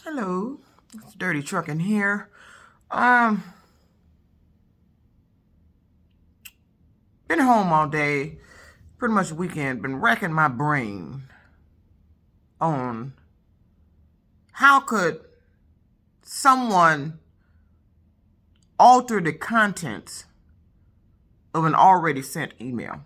Hello, it's Dirty Trucking here. Um, been home all day, pretty much the weekend. Been racking my brain on how could someone alter the contents of an already sent email.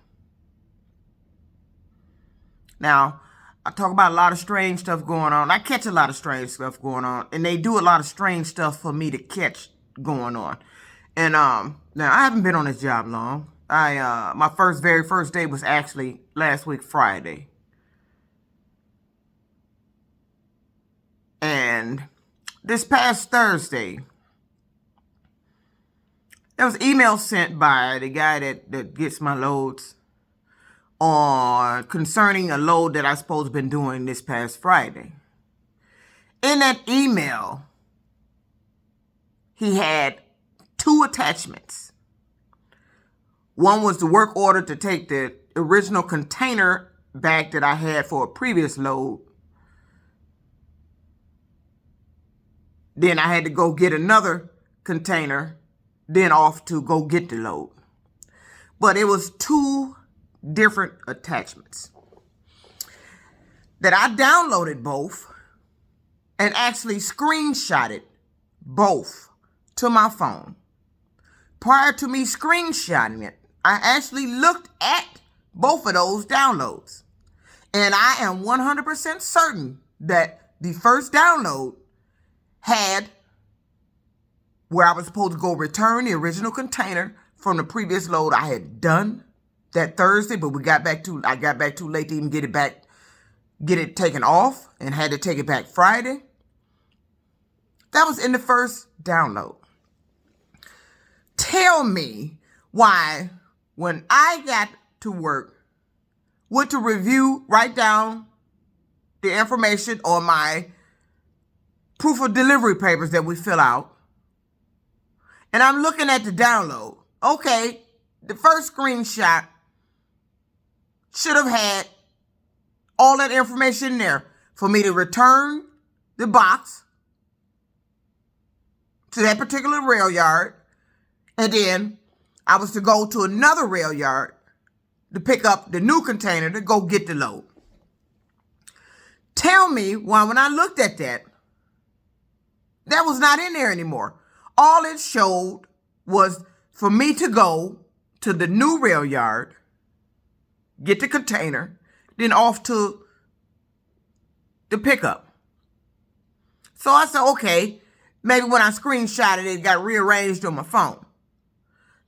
Now, I talk about a lot of strange stuff going on. I catch a lot of strange stuff going on, and they do a lot of strange stuff for me to catch going on. And now I haven't been on this job long. My very first day was actually last week Friday. And this past Thursday, there was email sent by the guy that gets my loads on concerning a load that I supposed to been doing this past Friday. In that email, he had two attachments. One was the work order to take the original container back that I had for a previous load. Then I had to go get another container, then off to go get the load. But it was two different attachments that I downloaded both and actually screenshotted both to my phone. Prior to me screenshotting it, I actually looked at both of those downloads. And I am 100% certain that the first download had where I was supposed to go return the original container from the previous load I had done that Thursday, but I got back too late to even get it taken off, and had to take it back Friday. That was in the first download. Tell me why, when I got to work, went to review, write down the information on my proof of delivery papers that we fill out, and I'm looking at the download. Okay, the first screenshot should have had all that information there for me to return the box to that particular rail yard. And then I was to go to another rail yard to pick up the new container to go get the load. Tell me why, when I looked at that was not in there anymore. All it showed was for me to go to the new rail yard, get the container, then off to the pickup. So I said, okay, maybe when I screenshotted it, it got rearranged on my phone.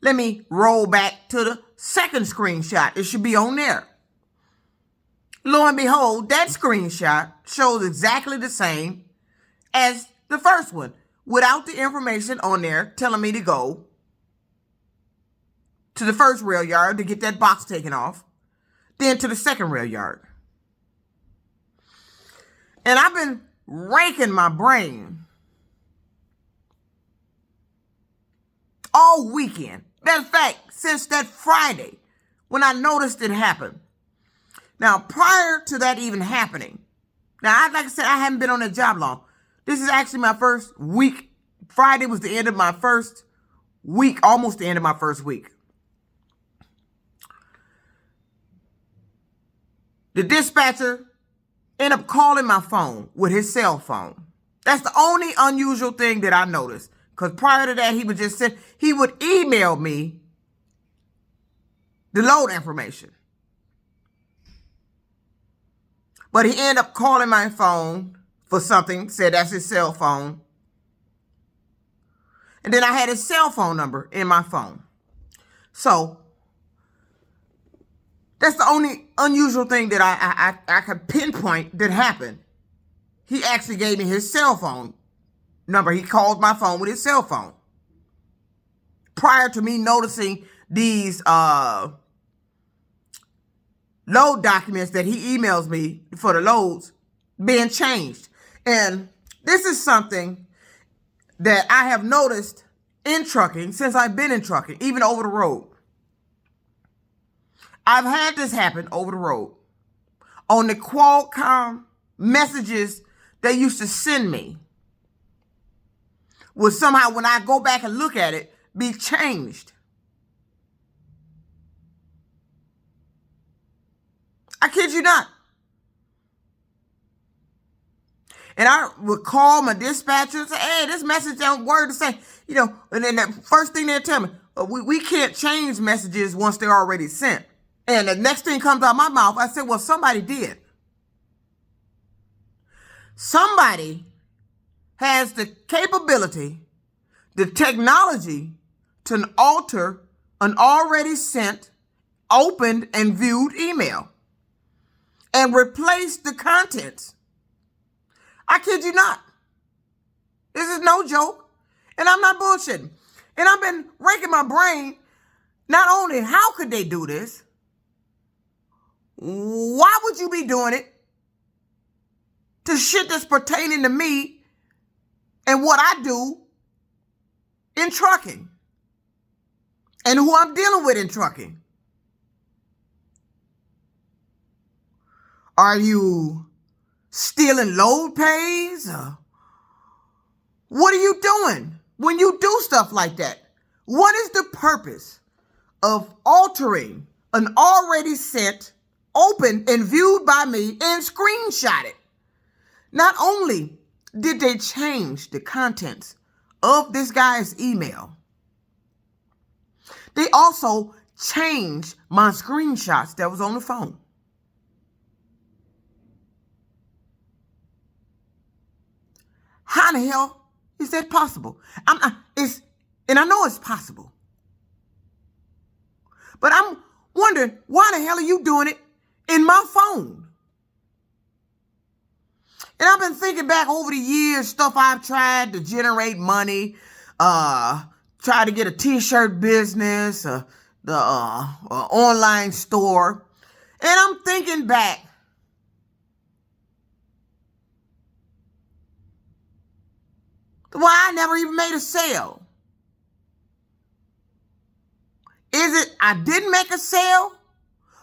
Let me roll back to the second screenshot. It should be on there. Lo and behold, that screenshot shows exactly the same as the first one, without the information on there telling me to go to the first rail yard to get that box taken off, then to the second rail yard. And I've been raking my brain all weekend. Matter of fact, since that Friday, when I noticed it happen. Now, prior to that even happening, like I said, I haven't been on that job long. This is actually my first week. Friday was the end of my first week, almost the end of my first week. The dispatcher ended up calling my phone with his cell phone. That's the only unusual thing that I noticed. Because prior to that, he would email me the load information. But he ended up calling my phone for something, said that's his cell phone. And then I had his cell phone number in my phone. So that's the only unusual thing that I could pinpoint that happened. He actually gave me his cell phone number. He called my phone with his cell phone. Prior to me noticing these load documents that he emails me for the loads being changed. And this is something that I have noticed in trucking since I've been in trucking, even over the road. I've had this happen over the road. On the Qualcomm messages they used to send me, would somehow, when I go back and look at it, be changed. I kid you not. And I would call my dispatcher and say, hey, this message don't word the same. You know, and then the first thing they'll tell me, we can't change messages once they're already sent. And the next thing comes out of my mouth, I said, well, somebody did. Somebody has the capability, the technology to alter an already sent, opened, and viewed email and replace the contents. I kid you not. This is no joke. And I'm not bullshitting. And I've been raking my brain. Not only how could they do this, why would you be doing it to shit that's pertaining to me and what I do in trucking and who I'm dealing with in trucking? Are you stealing load pays? What are you doing when you do stuff like that? What is the purpose of altering an already sent, opened, and viewed by me and screenshotted? Not only did they change the contents of this guy's email, they also changed my screenshots that was on the phone. How in the hell is that possible? And I know it's possible. But I'm wondering, why the hell are you doing it in my phone? And I've been thinking back over the years, stuff I've tried to generate money, try to get a t-shirt business, the online store. And I'm thinking back, why I never even made a sale. Is it I didn't make a sale,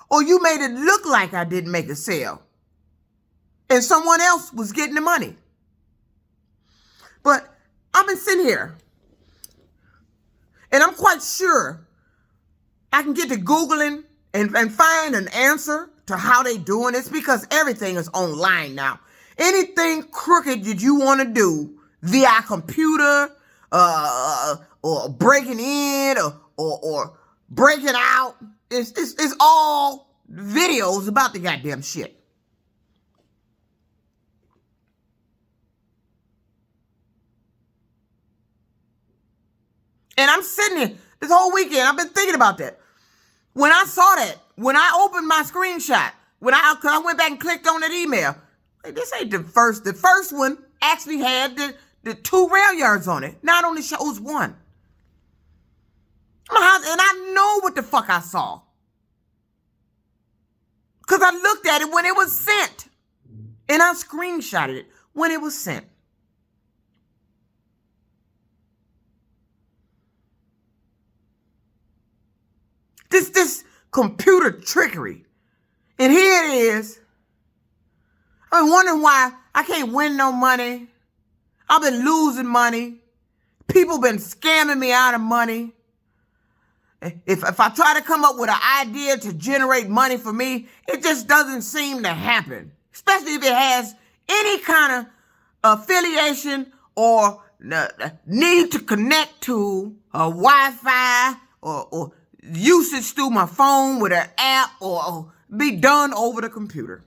or you made it look like I didn't make a sale and someone else was getting the money? But I've been sitting here and I'm quite sure I can get to Googling and find an answer to how they doing this, because everything is online now. Anything crooked that you want to do via computer, or breaking in, or breaking out, it's all videos about the goddamn shit. And I'm sitting here this whole weekend, I've been thinking about that. When I saw that, when I opened my screenshot, cause I went back and clicked on that email, like, this ain't the first. The first one actually had the 2 rail yards on it. Now it only shows 1. And I know what the fuck I saw, because I looked at it when it was sent. And I screenshotted it when it was sent. This computer trickery. And here it is. I've been wondering why I can't win no money. I've been losing money. People been scamming me out of money. If I try to come up with an idea to generate money for me, it just doesn't seem to happen. Especially if it has any kind of affiliation or need to connect to a Wi-Fi or usage through my phone with an app or be done over the computer.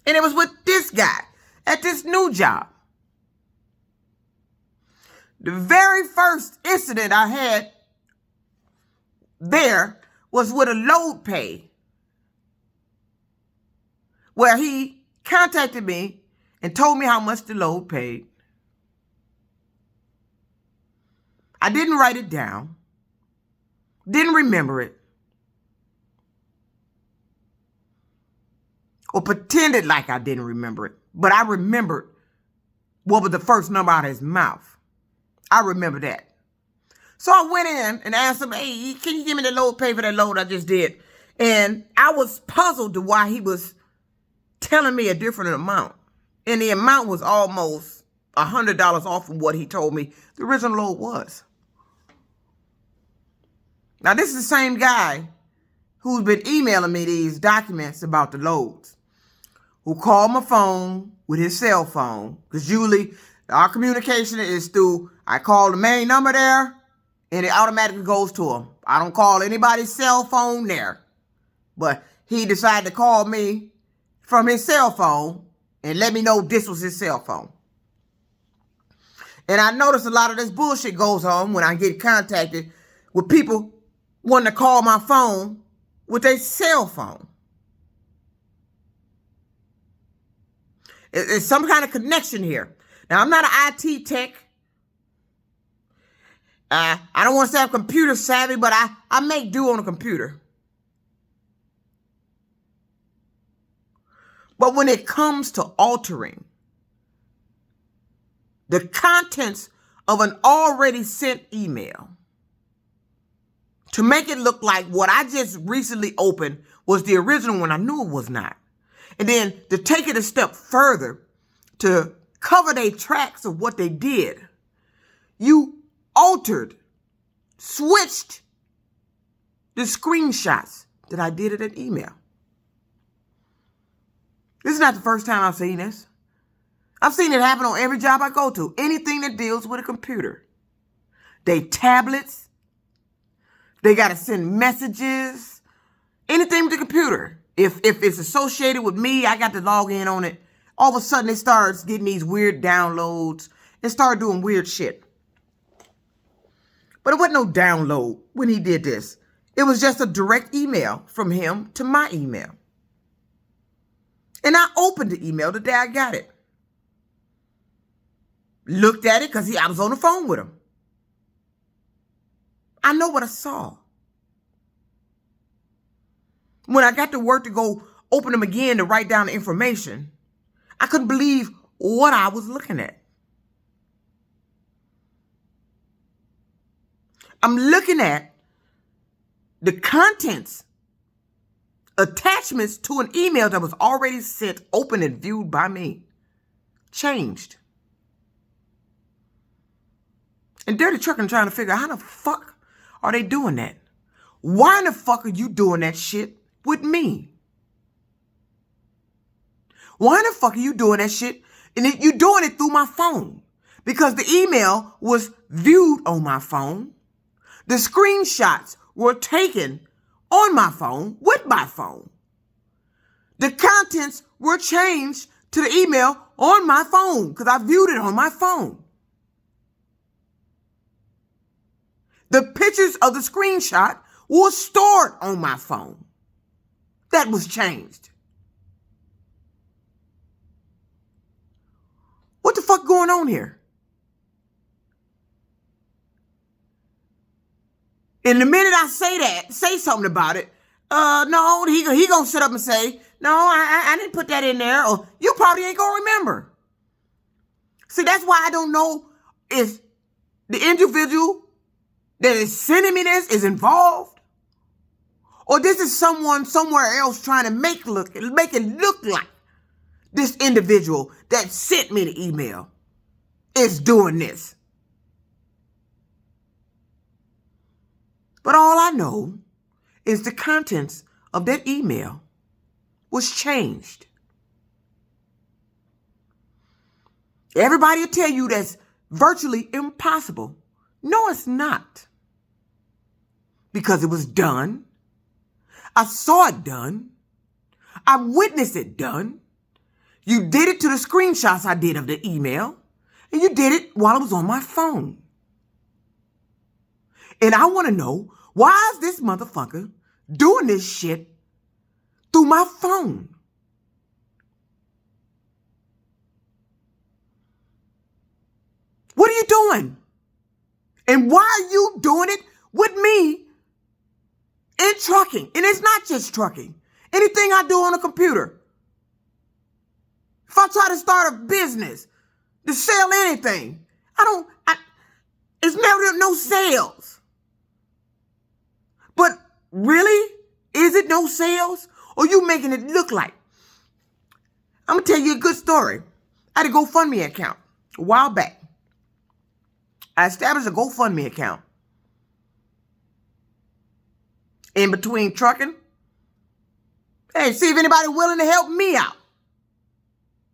And it was with this guy at this new job. The very first incident I had there was with a load pay, where he contacted me and told me how much the load paid. I didn't write it down, didn't remember it, or pretended like I didn't remember it, but I remembered what was the first number out of his mouth. I remember that. So I went in and asked him, hey, can you give me the load pay for that load I just did? And I was puzzled to why he was telling me a different amount. And the amount was almost $100 off from what he told me the original load was. Now, this is the same guy who's been emailing me these documents about the loads, who called my phone with his cell phone, because usually our communication is through, I call the main number there, and it automatically goes to him. I don't call anybody's cell phone there. But he decided to call me from his cell phone and let me know this was his cell phone. And I noticed a lot of this bullshit goes on when I get contacted with people wanting to call my phone with a cell phone. It's some kind of connection here. Now, I'm not an IT tech. I don't want to say I'm computer savvy, but I make do on a computer. But when it comes to altering the contents of an already sent email to make it look like what I just recently opened was the original one, I knew it was not. And then to take it a step further, to cover their tracks of what they did, you altered, switched the screenshots that I did in an email. This is not the first time I've seen this. I've seen it happen on every job I go to. Anything that deals with a computer. They tablets. They got to send messages. Anything with the computer. If it's associated with me, I got to log in on it. All of a sudden, it starts getting these weird downloads and start doing weird shit. But it wasn't no download when he did this. It was just a direct email from him to my email. And I opened the email the day I got it. Looked at it because I was on the phone with him. I know what I saw. When I got to work to go open them again to write down the information, I couldn't believe what I was looking at. I'm looking at the contents, attachments to an email that was already sent, opened, and viewed by me. Changed. And Dirty Trucking trying to figure out how the fuck are they doing that? Why in the fuck are you doing that shit with me? Why in the fuck are you doing that shit? And you're doing it through my phone. Because the email was viewed on my phone. The screenshots were taken on my phone with my phone. The contents were changed to the email on my phone because I viewed it on my phone. The pictures of the screenshot were stored on my phone. That was changed. What the fuck going on here? And the minute I say something about it, no, he gonna sit up and say, no, I didn't put that in there, or you probably ain't gonna remember. See, that's why I don't know if the individual that is sending me this is involved, or this is someone somewhere else trying to make it look like this individual that sent me the email is doing this. But all I know is the contents of that email was changed. Everybody will tell you that's virtually impossible. No, it's not. Because it was done. I saw it done. I witnessed it done. You did it to the screenshots I did of the email. And you did it while it was on my phone. And I want to know, why is this motherfucker doing this shit through my phone? What are you doing? And why are you doing it with me in trucking? And it's not just trucking. Anything I do on a computer. If I try to start a business to sell anything, it's never no sales. But really, is it no sales? Or you making it look like? I'm going to tell you a good story. I had a GoFundMe account a while back. I established a GoFundMe account. In between trucking. Hey, see if anybody willing to help me out.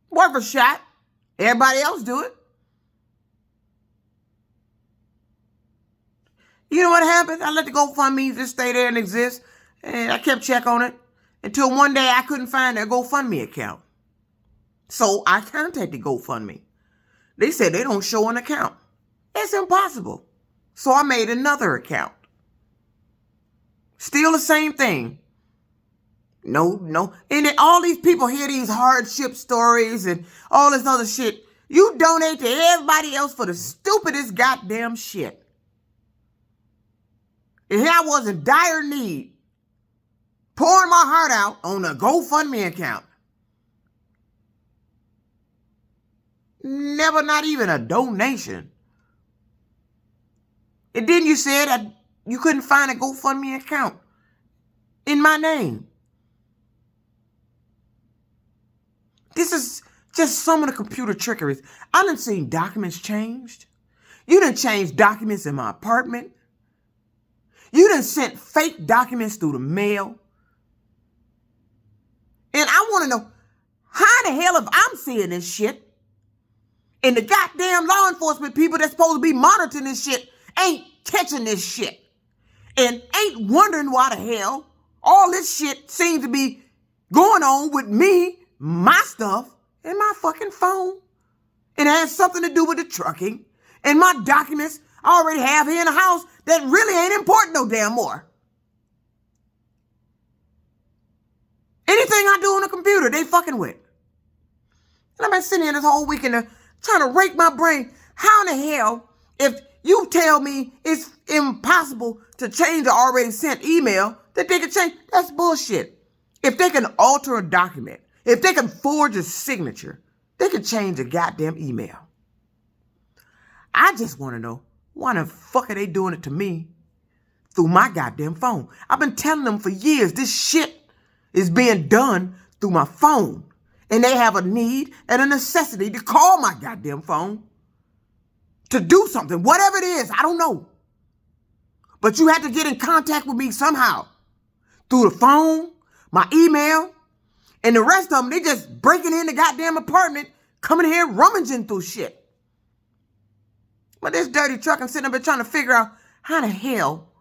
Worth a shot. Everybody else do it. You know what happened? I let the GoFundMe just stay there and exist. And I kept check on it. Until one day I couldn't find their GoFundMe account. So I contacted GoFundMe. They said they don't show an account. It's impossible. So I made another account. Still the same thing. No. And then all these people hear these hardship stories and all this other shit. You donate to everybody else for the stupidest goddamn shit. And here I was in dire need, pouring my heart out on a GoFundMe account. Never, not even a donation. And then you said that you couldn't find a GoFundMe account in my name. This is just some of the computer trickeries. I done seen documents changed. You done changed documents in my apartment. You done sent fake documents through the mail. And I want to know, how the hell if I'm seeing this shit and the goddamn law enforcement people that's supposed to be monitoring this shit ain't catching this shit and ain't wondering why the hell all this shit seems to be going on with me, my stuff, and my fucking phone. It has something to do with the trucking and my documents I already have here in the house that really ain't important no damn more. Anything I do on the computer, they fucking with. And I've been sitting here this whole weekend trying to rake my brain. How in the hell, if you tell me it's impossible to change an already sent email, that they can change? That's bullshit. If they can alter a document, if they can forge a signature, they can change a goddamn email. I just want to know, why the fuck are they doing it to me through my goddamn phone? I've been telling them for years this shit is being done through my phone. And they have a need and a necessity to call my goddamn phone to do something. Whatever it is, I don't know. But you have to get in contact with me somehow. Through the phone, my email, and the rest of them, they just breaking in the goddamn apartment, coming here rummaging through shit. But this dirty truck, I'm sitting up there trying to figure out how the hell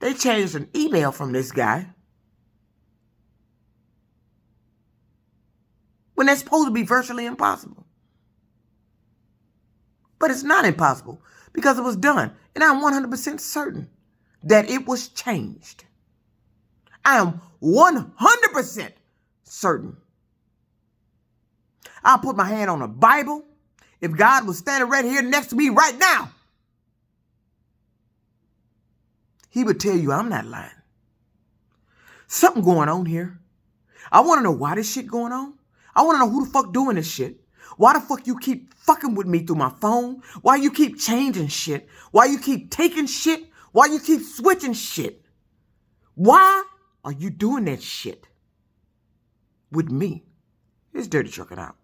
they changed an email from this guy when that's supposed to be virtually impossible. But it's not impossible because it was done. And I'm 100% certain that it was changed. I am 100% certain. I'll put my hand on a Bible. If God was standing right here next to me right now, he would tell you I'm not lying. Something going on here. I want to know why this shit going on. I want to know who the fuck doing this shit. Why the fuck you keep fucking with me through my phone? Why you keep changing shit? Why you keep taking shit? Why you keep switching shit? Why are you doing that shit with me? It's Dirty Trucking Out.